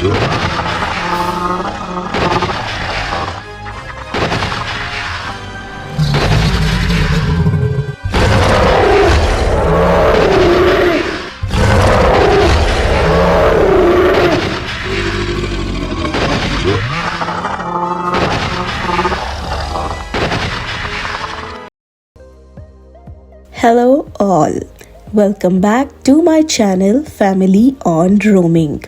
Hello all, welcome back to my channel Family on Roaming.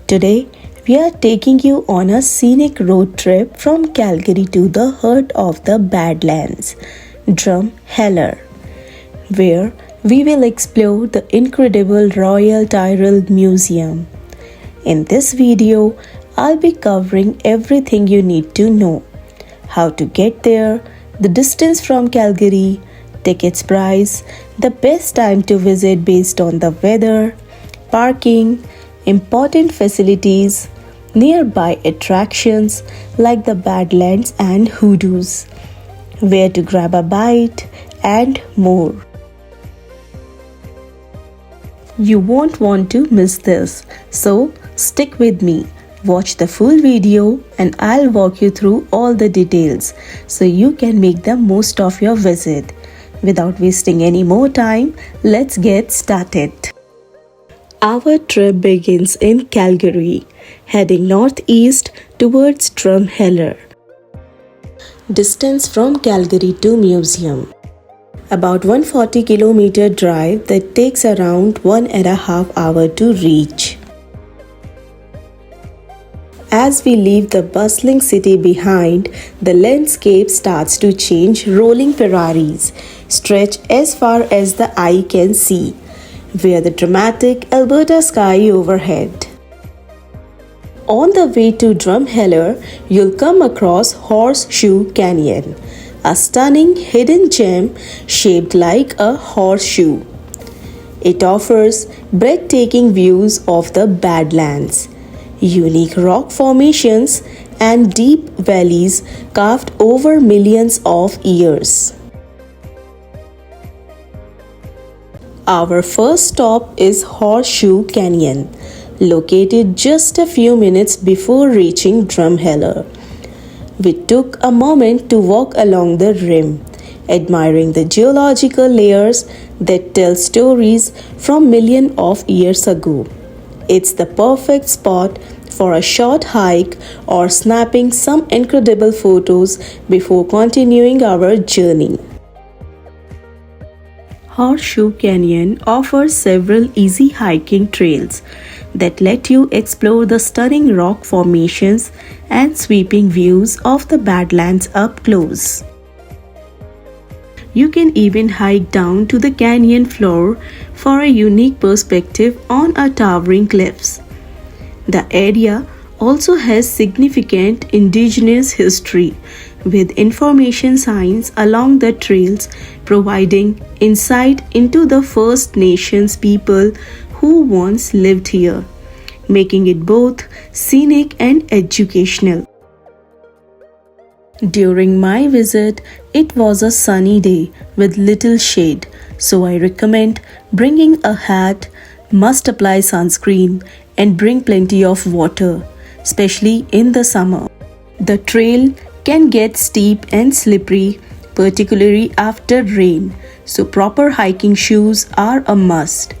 Today we are taking you on a scenic road trip from Calgary to the heart of the Badlands, Drumheller, where we will explore the incredible Royal Tyrrell Museum. In this video, I'll be covering everything you need to know: how to get there, the distance from Calgary, tickets price, the best time to visit based on the weather, parking, important facilities, nearby attractions like the Badlands and hoodoos, where to grab a bite, and more. You won't want to miss this, so stick with me. Watch the full video and I'll walk you through all the details so you can make the most of your visit. Without wasting any more time, let's get started. Our trip begins in Calgary, heading northeast towards Drumheller. Distance from Calgary to Museum: about 140 km drive that takes around 1.5 hours to reach. As we leave the bustling city behind, the landscape starts to change. Rolling prairies stretch as far as the eye can see, where the dramatic Alberta sky overhead. On the way to Drumheller, you'll come across Horseshoe Canyon, a stunning hidden gem shaped like a horseshoe. It offers breathtaking views of the Badlands, unique rock formations, and deep valleys carved over millions of years. Our first stop is Horseshoe Canyon, located just a few minutes before reaching Drumheller. We took a moment to walk along the rim, admiring the geological layers that tell stories from millions of years ago. It's the perfect spot for a short hike or snapping some incredible photos before continuing our journey. Horseshoe Canyon offers several easy hiking trails that let you explore the stunning rock formations and sweeping views of the Badlands up close. You can even hike down to the canyon floor for a unique perspective on a towering cliffs. The area also has significant indigenous history, with information signs along the trails providing insight into the First Nations people who once lived here, making it both scenic and educational. During my visit, it was a sunny day with little shade, so I recommend bringing a hat, must apply sunscreen, and bring plenty of water, especially in the summer. The trail can get steep and slippery, particularly after rain, so proper hiking shoes are a must.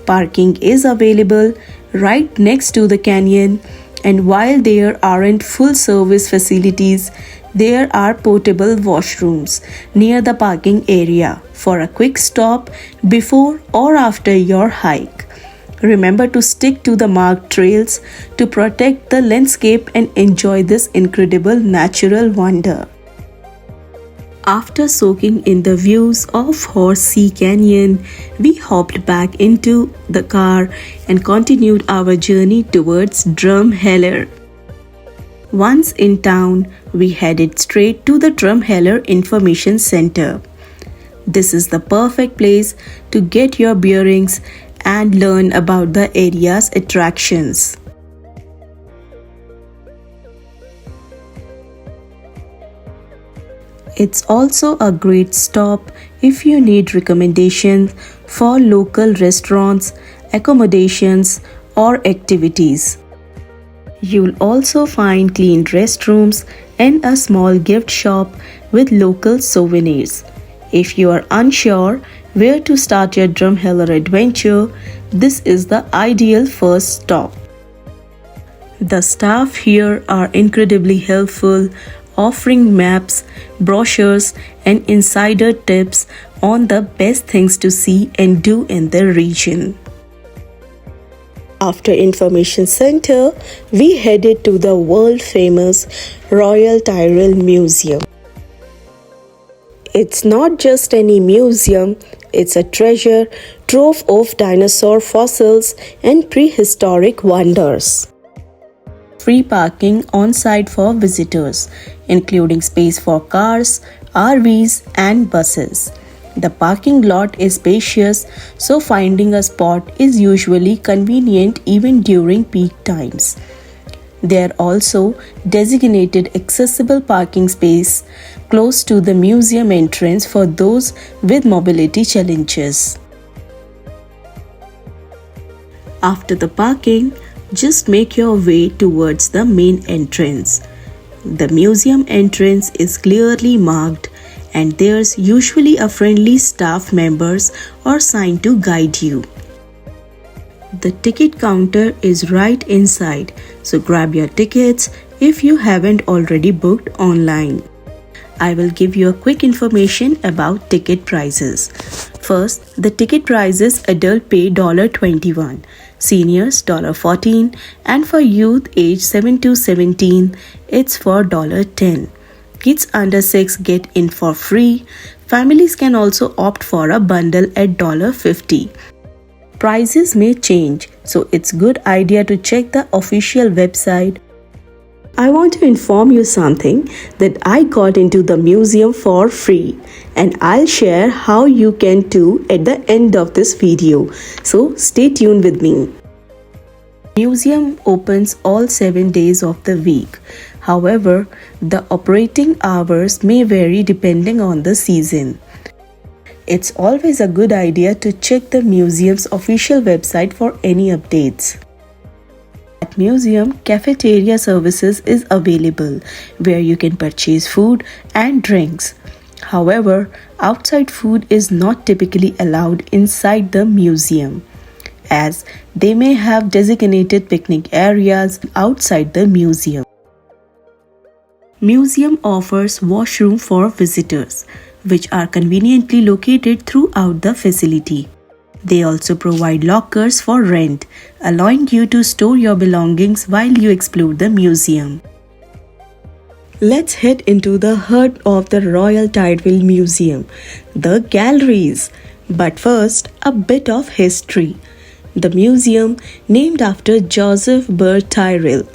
Parking is available right next to the canyon, and while there aren't full service facilities, there are portable washrooms near the parking area for a quick stop before or after your hike. Remember to stick to the marked trails to protect the landscape and enjoy this incredible natural wonder. After soaking in the views of Horseshoe Canyon, we hopped back into the car and continued our journey towards Drumheller. Once in town, we headed straight to the Drumheller Information Center. This is the perfect place to get your bearings and learn about the area's attractions. It's also a great stop if you need recommendations for local restaurants, accommodations, or activities. You'll also find clean restrooms and a small gift shop with local souvenirs. If you are unsure where to start your Drumheller adventure, this is the ideal first stop. The staff here are incredibly helpful, offering maps, brochures, and insider tips on the best things to see and do in the region. After Information Center, we headed to the world-famous Royal Tyrrell Museum. It's not just any museum, it's a treasure trove of dinosaur fossils and prehistoric wonders. Free parking on site for visitors, including space for cars, RVs, and buses. The parking lot is spacious, so finding a spot is usually convenient even during peak times. There are also designated accessible parking space close to the museum entrance for those with mobility challenges. After the parking, just make your way towards the main entrance. The museum entrance is clearly marked, and there's usually a friendly staff members or sign to guide you. The ticket counter is right inside, so grab your tickets if you haven't already booked online. I will give you a quick information about ticket prices. First, the ticket prices: adult pay $21, seniors $14, and for youth age 7 to 17, it's for $10. Kids under 6 get in for free. Families can also opt for a bundle at $50. Prices may change, so it's a good idea to check the official website. I want to inform you something that I got into the museum for free, and I'll share how you can too at the end of this video, so stay tuned with me. Museum opens all 7 days of the week. However, the operating hours may vary depending on the season. It's always a good idea to check the museum's official website for any updates. At museum, cafeteria services is available where you can purchase food and drinks. However, outside food is not typically allowed inside the museum, as they may have designated picnic areas outside the museum. Museum offers washroom for visitors, which are conveniently located throughout the facility. They also provide lockers for rent, allowing you to store your belongings while you explore the museum. Let's head into the heart of the Royal Tyrrell Museum, the galleries. But first, a bit of history. The museum, named after Joseph Bird Tyrrell,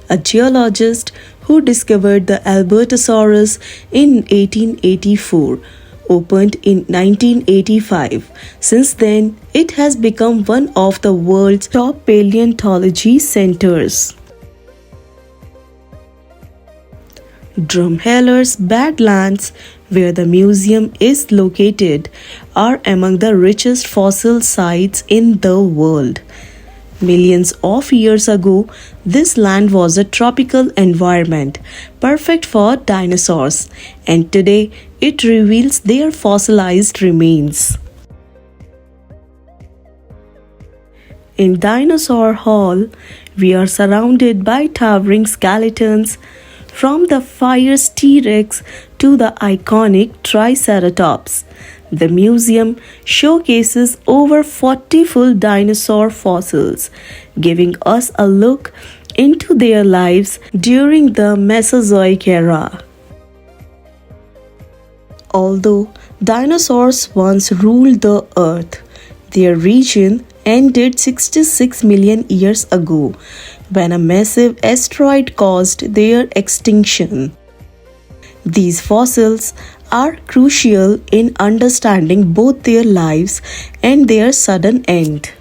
a geologist who discovered the Albertosaurus in 1884, opened in 1985. Since then, it has become one of the world's top paleontology centers. Drumheller's Badlands, where the museum is located, are among the richest fossil sites in the world. Millions of years ago, this land was a tropical environment, perfect for dinosaurs, and today it reveals their fossilized remains. In Dinosaur Hall, we are surrounded by towering skeletons, from the fierce T-Rex to the iconic Triceratops. The museum showcases over 40 full dinosaur fossils, giving us a look into their lives during the Mesozoic era. Although dinosaurs once ruled the earth, their region ended 66 million years ago when a massive asteroid caused their extinction. These fossils are crucial in understanding both their lives and their sudden end.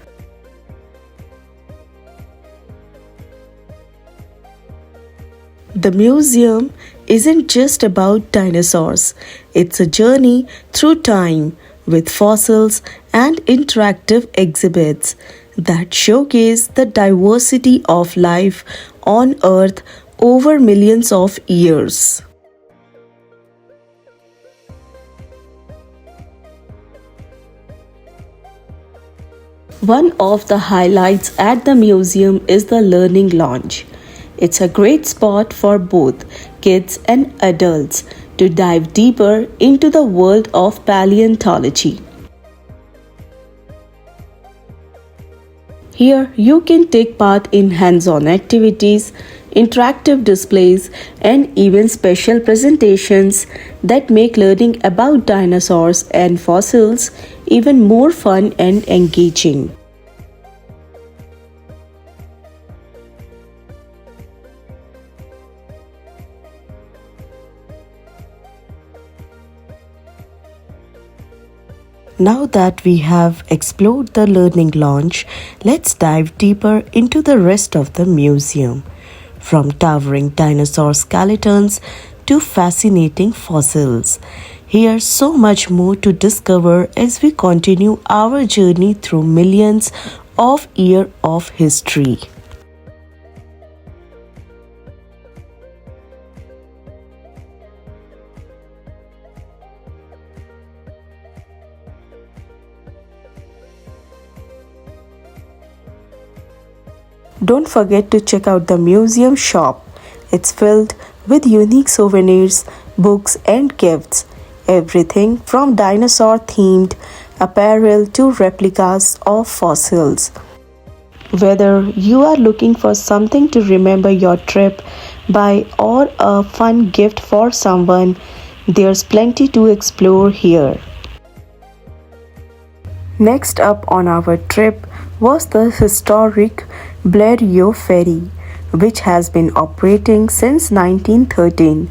The museum isn't just about dinosaurs, it's a journey through time with fossils and interactive exhibits. that showcase the diversity of life on Earth over millions of years. One of the highlights at the museum is the Learning Lounge. It's a great spot for both kids and adults to dive deeper into the world of paleontology. Here, you can take part in hands-on activities, interactive displays, and even special presentations that make learning about dinosaurs and fossils even more fun and engaging. Now that we have explored the learning lounge, let's dive deeper into the rest of the museum. From towering dinosaur skeletons to fascinating fossils. Here's so much more to discover as we continue our journey through millions of years of history. Don't forget to check out the museum shop. It's filled with unique souvenirs, books, and gifts. Everything from dinosaur themed apparel to replicas of fossils. Whether you are looking for something to remember your trip by or a fun gift for someone, there's plenty to explore here. Next up on our trip was the historic Bleriot Ferry, which has been operating since 1913.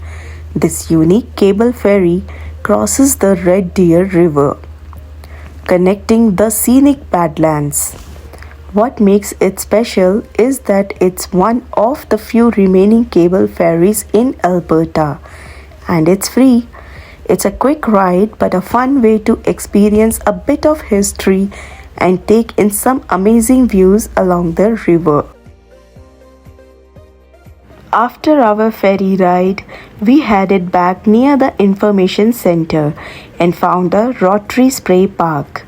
This unique cable ferry crosses the Red Deer River, connecting the scenic Badlands. What makes it special is that it's one of the few remaining cable ferries in Alberta, and it's free. It's a quick ride but a fun way to experience a bit of history and take in some amazing views along the river. After our ferry ride, we headed back near the information center and found the Rotary Spray Park.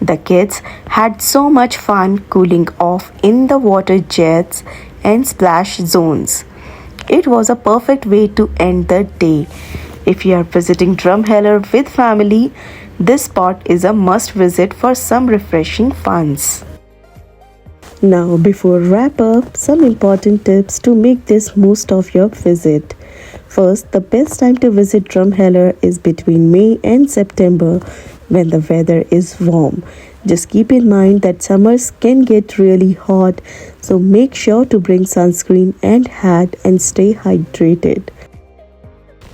The kids had so much fun cooling off in the water jets and splash zones. It was a perfect way to end the day. If you are visiting Drumheller with family, this spot is a must visit for some refreshing funs. Now, before wrap up, some important tips to make this most of your visit. First, the best time to visit Drumheller is between May and September when the weather is warm. Just keep in mind that summers can get really hot, so make sure to bring sunscreen and hat and stay hydrated.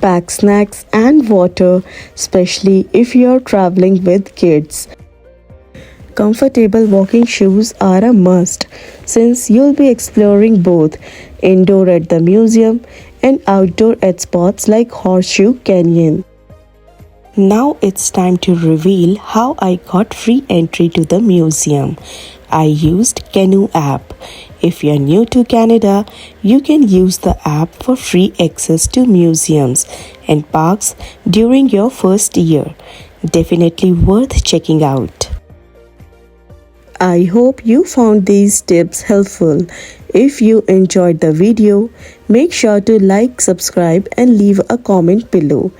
Pack snacks and water, especially if you're traveling with kids. Comfortable walking shoes are a must since you'll be exploring both indoor at the museum and outdoor at spots like Horseshoe Canyon. Now it's time to reveal how I got free entry to the museum. I used Canoo app. If you're new to Canada, you can use the app for free access to museums and parks during your first year. Definitely worth checking out. I hope you found these tips helpful. If you enjoyed the video, make sure to like, subscribe, and leave a comment below.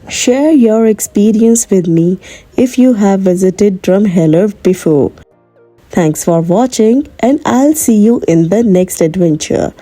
Share your experience with me if you have visited Drumheller before. Thanks for watching, and I'll see you in the next adventure.